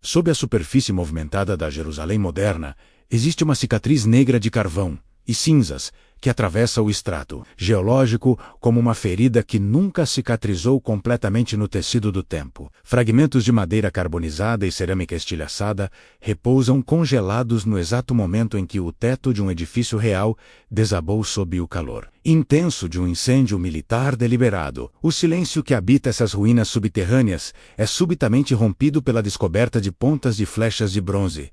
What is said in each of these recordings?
Sob a superfície movimentada da Jerusalém moderna, existe uma cicatriz negra de carvão e cinzas que atravessa o estrato geológico como uma ferida que nunca cicatrizou completamente no tecido do tempo. Fragmentos de madeira carbonizada e cerâmica estilhaçada repousam congelados no exato momento em que o teto de um edifício real desabou sob o calor intenso de um incêndio militar deliberado. O silêncio que habita essas ruínas subterrâneas é subitamente rompido pela descoberta de pontas de flechas de bronze,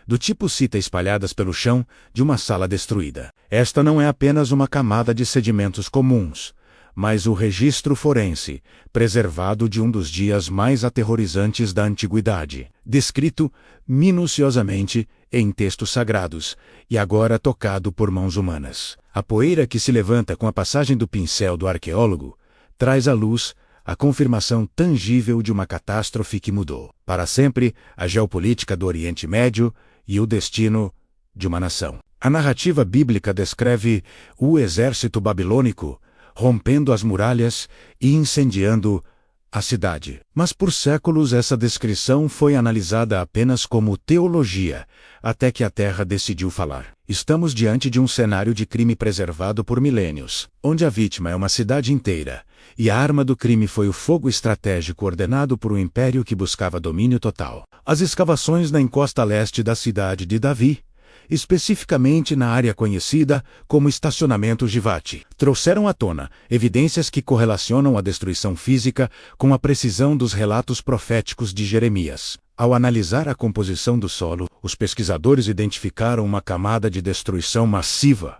do tipo cita espalhadas pelo chão de uma sala destruída. Esta não é apenas uma camada de sedimentos comuns, mas o registro forense, preservado de um dos dias mais aterrorizantes da antiguidade, descrito minuciosamente em textos sagrados e agora tocado por mãos humanas. A poeira que se levanta com a passagem do pincel do arqueólogo traz à luz a confirmação tangível de uma catástrofe que mudou para sempre a geopolítica do Oriente Médio e o destino de uma nação. A narrativa bíblica descreve o exército babilônico rompendo as muralhas e incendiando a cidade. Mas por séculos essa descrição foi analisada apenas como teologia, até que a Terra decidiu falar. Estamos diante de um cenário de crime preservado por milênios, onde a vítima é uma cidade inteira, e a arma do crime foi o fogo estratégico ordenado por um império que buscava domínio total. As escavações na encosta leste da cidade de Davi, especificamente na área conhecida como estacionamento Givate, trouxeram à tona evidências que correlacionam a destruição física com a precisão dos relatos proféticos de Jeremias. Ao analisar a composição do solo, os pesquisadores identificaram uma camada de destruição massiva,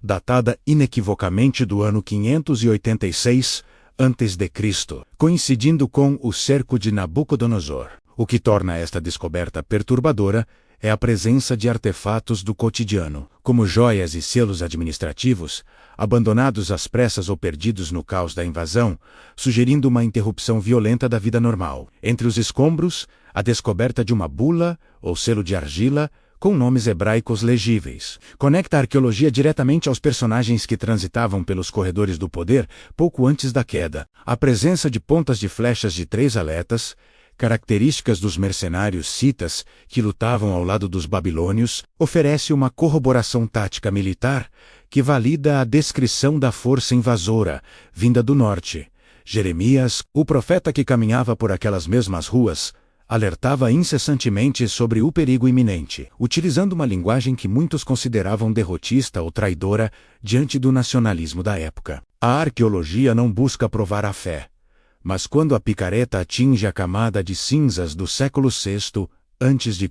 datada inequivocamente do ano 586 a.C., coincidindo com o cerco de Nabucodonosor. O que torna esta descoberta perturbadora é a presença de artefatos do cotidiano, como joias e selos administrativos, abandonados às pressas ou perdidos no caos da invasão, sugerindo uma interrupção violenta da vida normal. Entre os escombros, a descoberta de uma bula ou selo de argila com nomes hebraicos legíveis. Conecta a arqueologia diretamente aos personagens que transitavam pelos corredores do poder pouco antes da queda. A presença de pontas de flechas de 3 aletas, características dos mercenários citas que lutavam ao lado dos babilônios, oferece uma corroboração tática militar que valida a descrição da força invasora, vinda do norte. Jeremias, o profeta que caminhava por aquelas mesmas ruas, alertava incessantemente sobre o perigo iminente, utilizando uma linguagem que muitos consideravam derrotista ou traidora diante do nacionalismo da época. A arqueologia não busca provar a fé, mas quando a picareta atinge a camada de cinzas do século VI a.C.,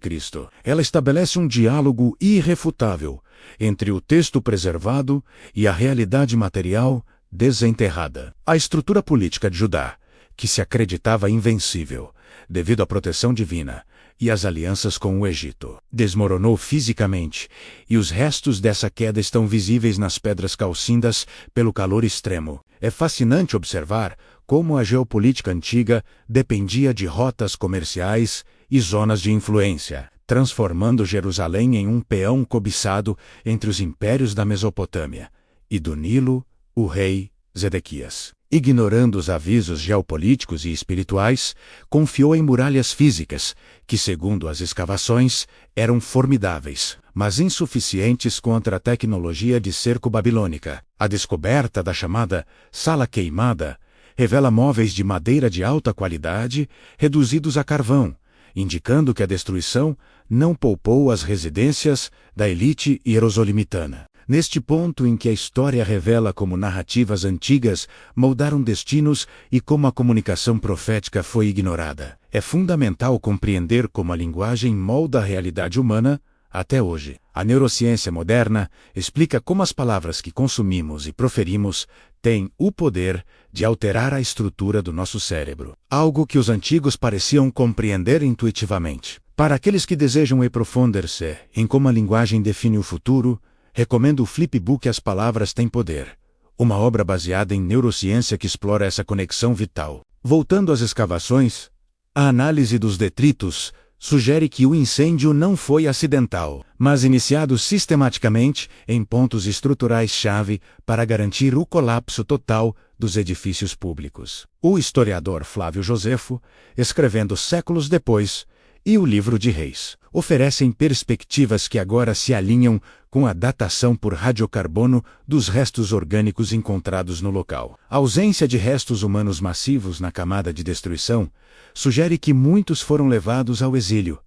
ela estabelece um diálogo irrefutável entre o texto preservado e a realidade material desenterrada. A estrutura política de Judá, que se acreditava invencível devido à proteção divina e às alianças com o Egito, desmoronou fisicamente, e os restos dessa queda estão visíveis nas pedras calcindas pelo calor extremo. É fascinante observar como a geopolítica antiga dependia de rotas comerciais e zonas de influência, transformando Jerusalém em um peão cobiçado entre os impérios da Mesopotâmia e do Nilo, o rei Zedequias. Ignorando os avisos geopolíticos e espirituais, confiou em muralhas físicas, que, segundo as escavações, eram formidáveis, mas insuficientes contra a tecnologia de cerco babilônica. A descoberta da chamada Sala Queimada revela móveis de madeira de alta qualidade, reduzidos a carvão, indicando que a destruição não poupou as residências da elite hierosolimitana. Neste ponto em que a história revela como narrativas antigas moldaram destinos e como a comunicação profética foi ignorada, é fundamental compreender como a linguagem molda a realidade humana até hoje. A neurociência moderna explica como as palavras que consumimos e proferimos têm o poder de alterar a estrutura do nosso cérebro, algo que os antigos pareciam compreender intuitivamente. Para aqueles que desejam aprofundar-se em como a linguagem define o futuro, recomendo o flipbook As Palavras Têm Poder, uma obra baseada em neurociência que explora essa conexão vital. Voltando às escavações, a análise dos detritos sugere que o incêndio não foi acidental, mas iniciado sistematicamente em pontos estruturais-chave para garantir o colapso total dos edifícios públicos. O historiador Flávio Josefo, escrevendo séculos depois, e o Livro de Reis oferecem perspectivas que agora se alinham com a datação por radiocarbono dos restos orgânicos encontrados no local. A ausência de restos humanos massivos na camada de destruição sugere que muitos foram levados ao exílio,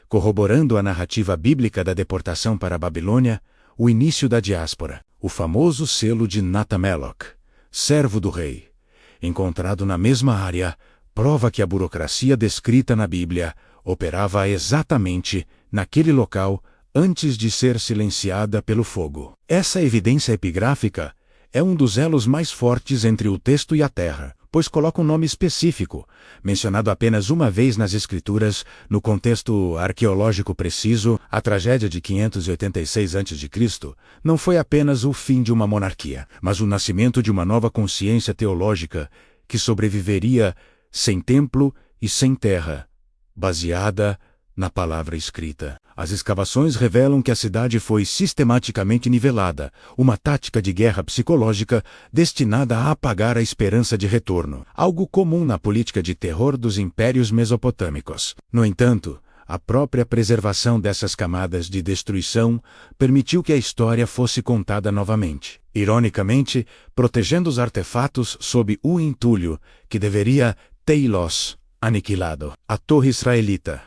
corroborando a narrativa bíblica da deportação para a Babilônia, o início da diáspora. O famoso selo de Natamelok, servo do rei, encontrado na mesma área, prova que a burocracia descrita na Bíblia operava exatamente naquele local antes de ser silenciada pelo fogo. Essa evidência epigráfica é um dos elos mais fortes entre o texto e a terra, pois coloca um nome específico, mencionado apenas uma vez nas Escrituras, no contexto arqueológico preciso. A tragédia de 586 a.C. não foi apenas o fim de uma monarquia, mas o nascimento de uma nova consciência teológica que sobreviveria sem templo e sem terra, baseada na palavra escrita. As escavações revelam que a cidade foi sistematicamente nivelada, uma tática de guerra psicológica destinada a apagar a esperança de retorno, algo comum na política de terror dos impérios mesopotâmicos. No entanto, a própria preservação dessas camadas de destruição permitiu que a história fosse contada novamente, ironicamente, protegendo os artefatos sob o entulho que deveria tê-los aniquilado. A Torre Israelita,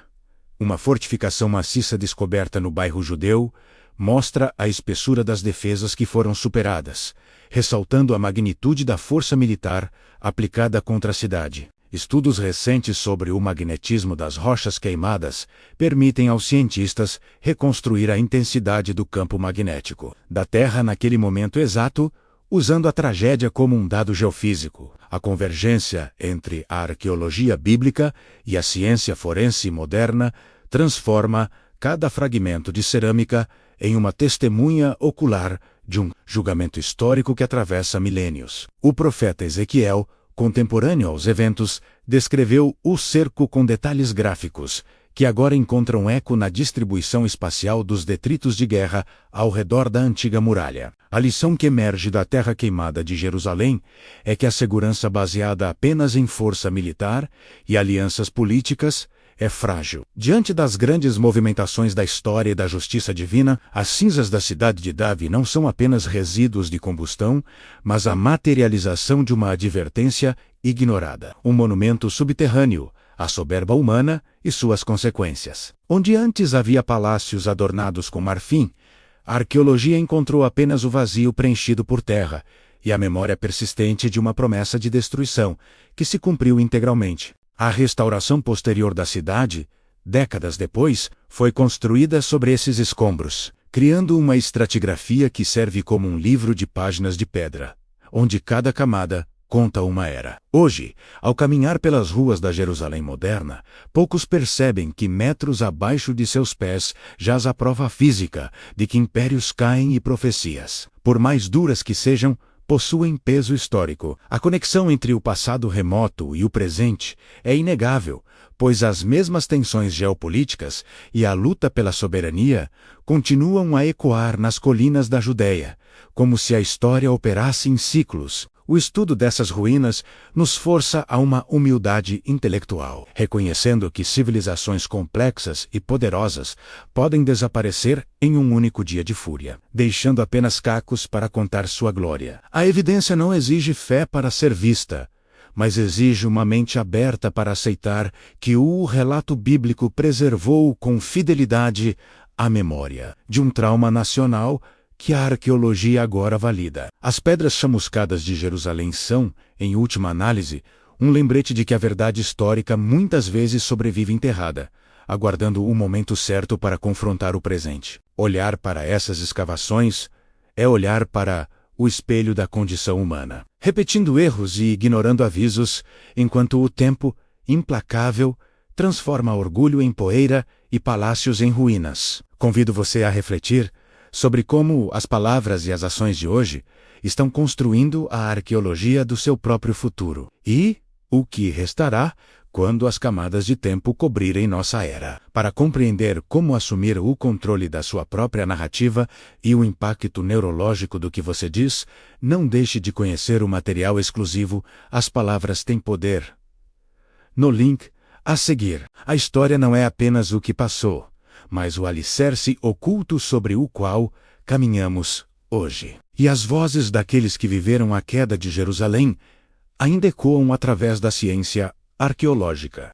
uma fortificação maciça descoberta no bairro judeu, mostra a espessura das defesas que foram superadas, ressaltando a magnitude da força militar aplicada contra a cidade. Estudos recentes sobre o magnetismo das rochas queimadas permitem aos cientistas reconstruir a intensidade do campo magnético da Terra naquele momento exato, usando a tragédia como um dado geofísico. A convergência entre a arqueologia bíblica e a ciência forense moderna transforma cada fragmento de cerâmica em uma testemunha ocular de um julgamento histórico que atravessa milênios. O profeta Ezequiel, contemporâneo aos eventos, descreveu o cerco com detalhes gráficos, que agora encontram eco na distribuição espacial dos detritos de guerra ao redor da antiga muralha. A lição que emerge da terra queimada de Jerusalém é que a segurança baseada apenas em força militar e alianças políticas é frágil. Diante das grandes movimentações da história e da justiça divina, as cinzas da cidade de Davi não são apenas resíduos de combustão, mas a materialização de uma advertência ignorada. Um monumento subterrâneo, a soberba humana e suas consequências. Onde antes havia palácios adornados com marfim, a arqueologia encontrou apenas o vazio preenchido por terra e a memória persistente de uma promessa de destruição, que se cumpriu integralmente. A restauração posterior da cidade, décadas depois, foi construída sobre esses escombros, criando uma estratigrafia que serve como um livro de páginas de pedra, onde cada camada conta uma era. Hoje, ao caminhar pelas ruas da Jerusalém moderna, poucos percebem que metros abaixo de seus pés jaz a prova física de que impérios caem e profecias, por mais duras que sejam, possuem peso histórico. A conexão entre o passado remoto e o presente é inegável, pois as mesmas tensões geopolíticas e a luta pela soberania continuam a ecoar nas colinas da Judéia, como se a história operasse em ciclos. O estudo dessas ruínas nos força a uma humildade intelectual, reconhecendo que civilizações complexas e poderosas podem desaparecer em um único dia de fúria, deixando apenas cacos para contar sua glória. A evidência não exige fé para ser vista, mas exige uma mente aberta para aceitar que o relato bíblico preservou com fidelidade a memória de um trauma nacional que a arqueologia agora valida. As pedras chamuscadas de Jerusalém são, em última análise, um lembrete de que a verdade histórica muitas vezes sobrevive enterrada, aguardando o momento certo para confrontar o presente. Olhar para essas escavações é olhar para o espelho da condição humana, repetindo erros e ignorando avisos, enquanto o tempo, implacável, transforma orgulho em poeira e palácios em ruínas. Convido você a refletir sobre como as palavras e as ações de hoje estão construindo a arqueologia do seu próprio futuro e o que restará quando as camadas de tempo cobrirem nossa era. Para compreender como assumir o controle da sua própria narrativa e o impacto neurológico do que você diz, não deixe de conhecer o material exclusivo As Palavras Têm Poder. No link A seguir, a história não é apenas o que passou, mas o alicerce oculto sobre o qual caminhamos hoje. E as vozes daqueles que viveram a queda de Jerusalém ainda ecoam através da ciência arqueológica.